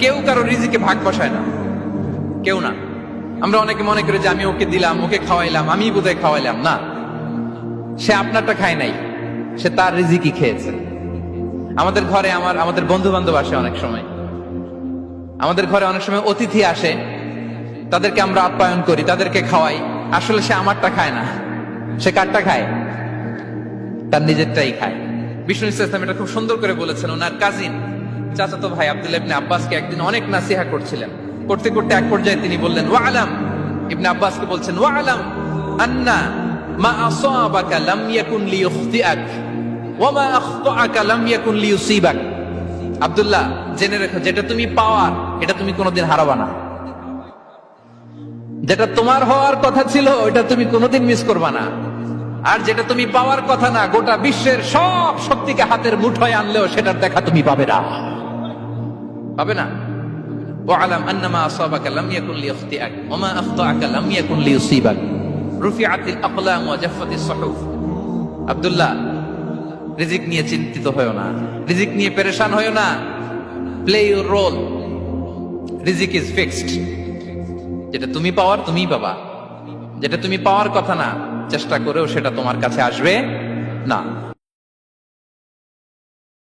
কেউ কারো রিজিকে ভাগ বসায় না, কেউ না। আমরা অনেকে মনে করি যে আমি ওকে দিলাম, ওকে খাওয়াইলাম, আমি বোধহয় খাওয়াইলাম। না, সে আপনারটা খায় নাই, সে তার রিজিকই খেয়েছে। আমাদের ঘরে আমাদের বন্ধু বান্ধব আসে অনেক সময়, আমাদের ঘরে অনেক সময় অতিথি আসে, তাদেরকে আমরা আপ্যায়ন করি, তাদেরকে খাওয়াই। আসলে সে আমারটা খায় না, সে কারটা খায়? তার নিজেরটাই খায়। বিষ্ণু ইসলাম এটা খুব সুন্দর করে বলেছেন। ওনার কাজিন চাচাতো ভাই আব্দুল্লাহ ইবনে আব্বাসকে একদিন অনেক নাসিহা করছিলেন। করতে করতে এক পর্যায়ে তিনি বললেন, ওয়া আলাম, ইবনে আব্বাসকে বলছেন, ওয়া আলাম আন্না মা আসাবাকা লাম ইয়াকুন লিইখতিআক ওয়া মা আখতাআকা লাম ইয়াকুন লিইউসিবাক। আব্দুল্লাহ, জেনে রেখো, যেটা তুমি পাওয়ার এটা তুমি কোনোদিন হারাবা না। যেটা তোমার হওয়ার কথা ছিল ওটা তুমি কোনোদিন মিস করবা না। আর যেটা তুমি পাওয়ার কথা না, গোটা বিশ্বের সব শক্তিকে হাতের মুঠোয় আনলেও সেটার দেখা তুমি পাবে না, পাবে না। ওয়ালাম আন্নামা আসাবাকা লাম ইয়াকুন লিইখতিআক ওয়া মা আখতাআকা লাম ইয়াকুন লিইউসিবাক রুফিআতিল আকলাম ওয়া জাফফাতিস সুহুফ। আব্দুল্লাহ, রিজিক নিয়ে চিন্তিত হয়ো না, রিজিক নিয়ে পেরেশান হয়ো না। প্লে ইউর রোল, রিজিক ইজ ফিক্সড। যেটা তুমি পাওয়ার তুমিই পাবা, যেটা তুমি পাওয়ার কথা না চেষ্টা করেও সেটা তোমার কাছে আসবে না।